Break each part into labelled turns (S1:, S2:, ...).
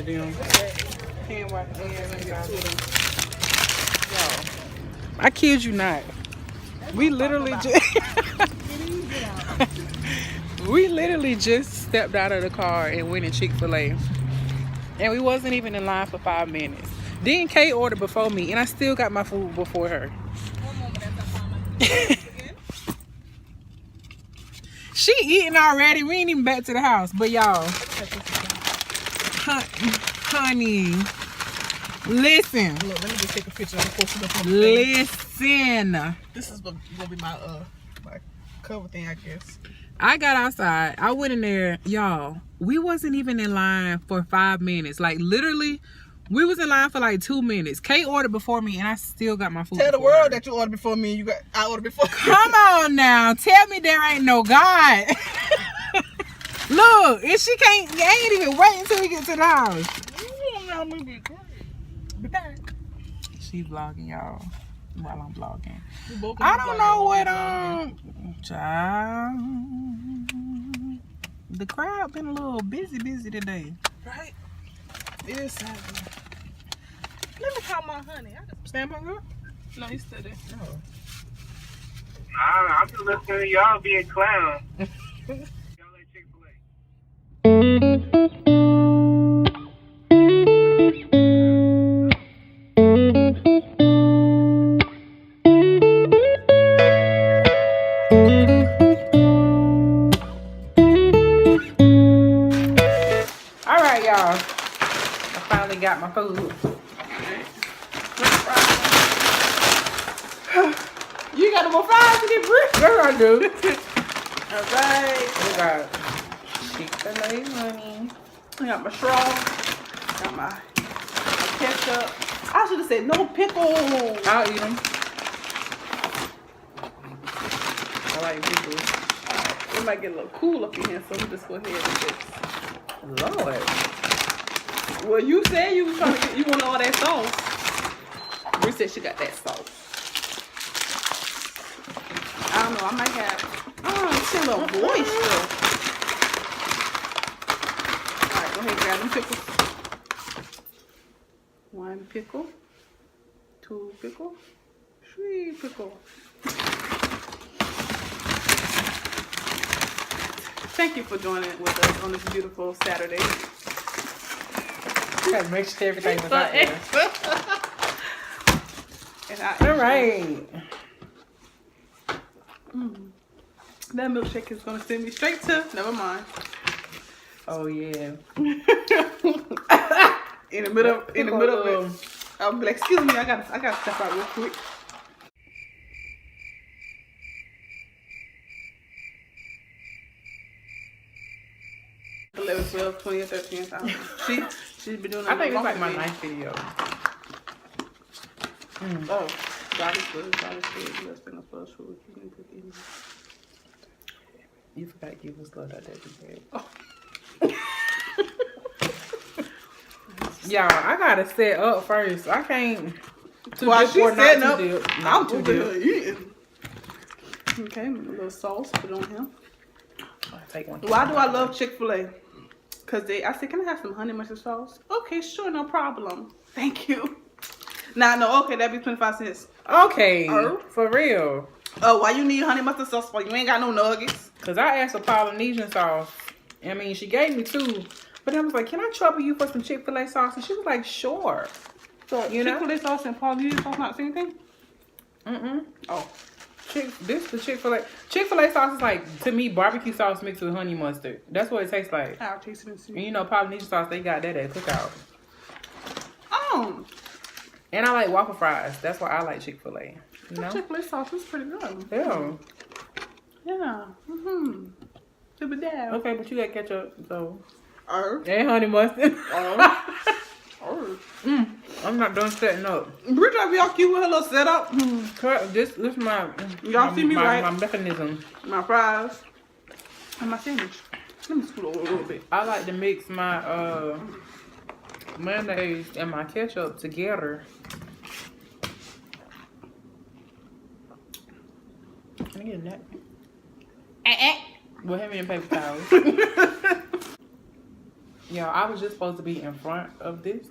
S1: of them.
S2: Hand wash and y'all.
S1: I kid you not. We literally just stepped out of the car and went in Chick-Fil-A. And we wasn't even in line for 5 minutes. Then Kay ordered before me, and I still got my food before her. She eating already. We ain't even back to the house. But y'all, honey, listen.
S2: Look, let me just take a picture and post it up on the
S1: Listen.
S2: This is gonna be my cover thing, I guess.
S1: I got outside. I went in there, y'all. We wasn't even in line for 5 minutes. Like literally, we was in line for like 2 minutes. Kay ordered before me, and I still got my food.
S2: Tell the world that you ordered before me. And I ordered before.
S1: Come on now, tell me there ain't no God. Look, and she ain't even wait until we get to the house.
S2: Be back.
S1: She vlogging, y'all, while I'm vlogging. I don't know what child. The crowd been a little busy today.
S2: Right? It is Saturday. Let me call my honey.
S1: Stand by, girl?
S2: No, he's still there.
S1: Oh.
S3: I'm just listening to y'all being clowns. Y'all like Chick-Fil-A.
S1: All right, y'all. I finally got my food. You got no more fries to get brick? Girl, I do.
S2: All right.
S1: We got Chick-Fil-A honey.
S2: I got my straw. Got my ketchup. I should have said no pickles.
S1: I'll eat them. I like pickles.
S2: It might get a little cool up in here, so we just go ahead and just.
S1: Lord.
S2: Well, you said you was trying to get, you wanted all that sauce. Bree said she got that sauce. I don't know. I might have. It's a little moisture. All right, go ahead, grab them pickles. 1 pickle, 2 pickle, 3 pickle. Thank you for joining with us on this beautiful Saturday.
S1: Gotta make sure everything was out there.
S2: All
S1: right.
S2: That milkshake is gonna send me straight to. Never mind.
S1: Oh yeah.
S2: In the middle of it, I'll be like, excuse me, I gotta step out real quick. $11, $12, $20, $13. She's been doing.
S1: I think it's like my ninth video.
S2: Oh, God is good. God is good. You have been a plus food.
S1: You forgot to give us love that day.
S2: Oh.
S1: Y'all, I gotta set up first. I can't.
S2: While she's setting up,
S1: I'm too
S2: over
S1: deep.
S2: here eating. Okay, a little sauce, put it on him.
S1: I'll take one.
S2: Why do I love Chick-Fil-A? Because I said, can I have some honey mustard sauce? Okay, sure, no problem. Thank you. Nah, no, okay, that'd be 25 cents.
S1: Okay, for real.
S2: Oh, why you need honey mustard sauce for? You ain't got no nuggets.
S1: Because I asked for Polynesian sauce. I mean, she gave me 2. But I was like, can I trouble you for some Chick-Fil-A sauce? And she was like, sure.
S2: So,
S1: you know?
S2: Chick-Fil-A sauce and Polynesian sauce not the same thing? Oh.
S1: This the Chick-Fil-A. Chick-Fil-A sauce is like, to me, barbecue sauce mixed with honey mustard. That's what it tastes like.
S2: I'll taste it and see.
S1: And you know, Polynesian sauce, they got that at Cookout.
S2: Oh.
S1: And I like waffle fries. That's why I like Chick-Fil-A. You know?
S2: Chick-Fil-A sauce is pretty good.
S1: Yeah.
S2: Yeah. Super down.
S1: Okay, but you got ketchup, so.
S2: And
S1: honey mustard. I'm not done setting up.
S2: Bridget, y'all cute with her little setup.
S1: This is my.
S2: Y'all see me right?
S1: My mechanism.
S2: My fries and my sandwich. Let me scoot over a little bit.
S1: I like to mix my mayonnaise and my ketchup together. Can I get a napkin? Well, have me in paper towels. Yo, I was just supposed to be in front of this,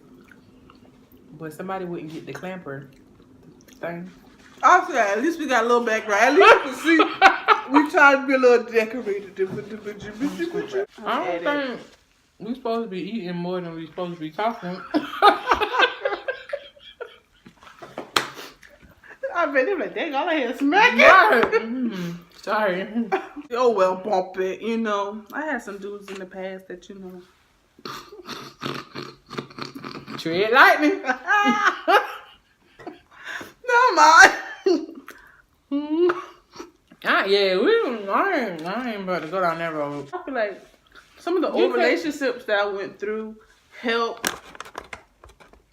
S1: but somebody wouldn't get the clamper thing.
S2: I said, at least we got a little background. At least you can see we trying to be a little decorated.
S1: I don't think we supposed to be eating more than we supposed to be talking.
S2: I bet they like, dang, all I hear is smacking.
S1: Yeah. Sorry.
S2: Oh well, bump it. You know, I had some dudes in the past that
S1: Tread lightning.
S2: No mind.
S1: Yeah, I ain't about to go down that road.
S2: I feel like some of the old relationships that I went through helped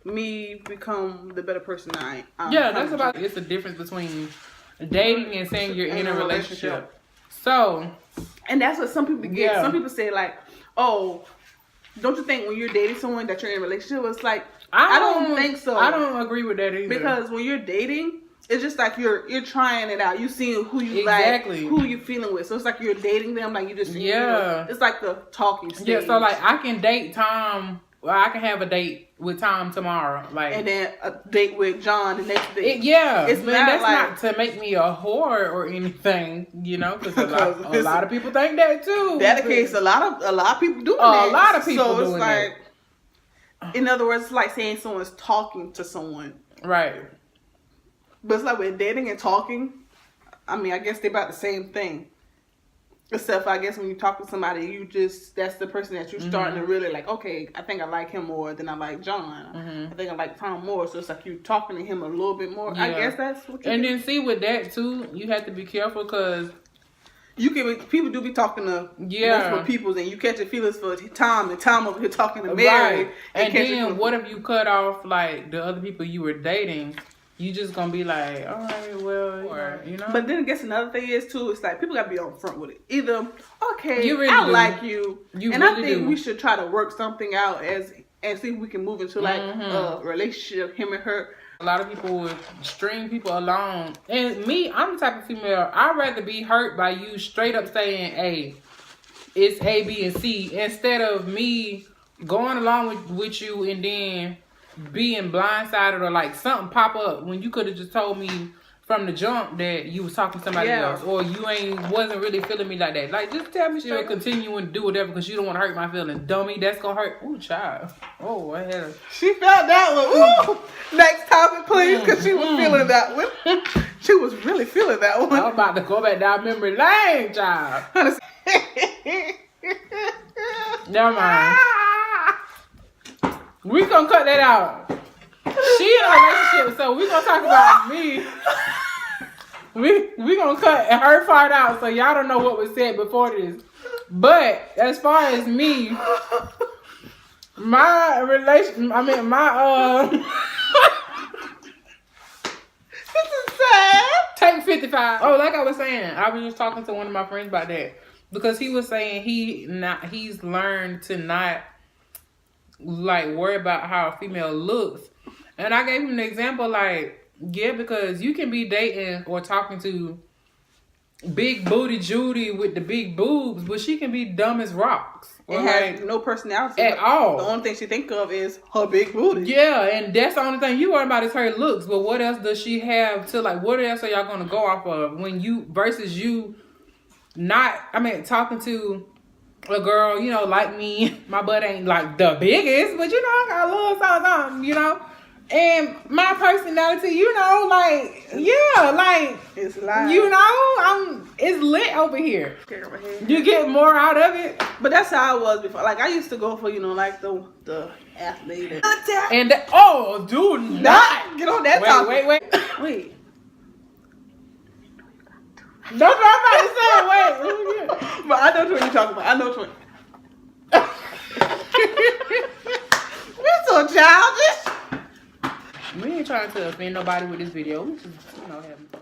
S2: me become the better person I am.
S1: Yeah, that's about it. It's the difference between dating and saying you're in a relationship. So,
S2: and that's what some people get.
S1: Yeah.
S2: Some people say like, oh, don't you think when you're dating someone that you're in a relationship? It's like, I
S1: I
S2: don't think so.
S1: I don't agree with that either.
S2: Because when you're dating, it's just like you're trying it out. You seeing who you
S1: Exactly.
S2: like, who you feeling with. So it's like you're dating them, like you just
S1: Yeah.
S2: You know, it's like the talking stage.
S1: Yeah, so like I can date Tom. Well, I can have a date with Tom tomorrow, like,
S2: and then a date with John the next day.
S1: It's
S2: not
S1: that's
S2: like-
S1: not to make me a whore or anything, you know, because a lot of people think that too.
S2: That the case, a lot of people doing
S1: A
S2: that.
S1: lot of people
S2: so
S1: doing
S2: it's like, in other words, it's like saying someone's talking to someone.
S1: Right.
S2: But it's like with dating and talking, I mean, I guess they're about the same thing. Except I guess when you talk to somebody, that's the person that you're starting to really like, okay, I think I like him more than I like John. I think I like Tom more. So it's like you talking to him a little bit more.
S1: Yeah.
S2: I guess that's what you
S1: And
S2: think.
S1: then see with that too, you have to be careful because
S2: People do be talking to multiple people, and you catch your feelings for Tom, and Tom over here talking to Mary.
S1: right. And then what if you cut off like the other people you were dating? You just gonna be like, all right, well, or, you know.
S2: But then I guess another thing is too, it's like people gotta be on front with it. Either okay,
S1: You really
S2: I
S1: do.
S2: like you,
S1: You
S2: and
S1: really
S2: I think
S1: do.
S2: we should try to work something out and see if we can move into like a relationship, him and her.
S1: A lot of people would string people along. And me, I'm the type of female, I'd rather be hurt by you straight up saying, hey, it's A, B, and C, instead of me going along with you and then being blindsided or like something pop up when you could have just told me from the jump that you was talking to somebody else, or you wasn't really feeling me like that. Like, just tell me straight, continuing to do whatever because you don't want to hurt my feelings. Dummy, that's gonna hurt. Ooh, child. Oh, I had a...
S2: She felt that one. Ooh. Next topic, please, because she was feeling that one. She was really feeling that one.
S1: I was about to go back down memory lane, child. Never mind. We gonna cut that out. She in a relationship, so we gonna talk about me. We gonna cut her part out, so y'all don't know what was said before this. But as far as me, my relation, I mean my
S2: This is sad.
S1: Take 55. Oh, like I was saying, I was just talking to one of my friends about that because he was saying he's learned to not like worry about how a female looks, and I gave him an example like, yeah, because you can be dating or talking to big booty Judy with the big boobs, but she can be dumb as rocks.
S2: It has no personality
S1: at all.
S2: The only thing she think of is her big booty.
S1: Yeah, and that's the only thing you worry about is her looks. But what else does she have to like? What else are y'all gonna go off of when you versus you not? I mean, talking to a girl, you know, like me. My butt ain't like the biggest, but you know, I got a little something, you know. And my personality, you know, like, yeah, like,
S2: It's live.
S1: you know, it's lit over here. You get more out of it.
S2: But that's how I was before. Like I used to go for, you know, like the athlete.
S1: And oh, do not
S2: Get on that topic.
S1: Wait. That's what I'm about to say. Wait.
S2: But I know what you're talking about. I know what We're so childish.
S1: We ain't trying to offend nobody with this video. We just, you know, having fun.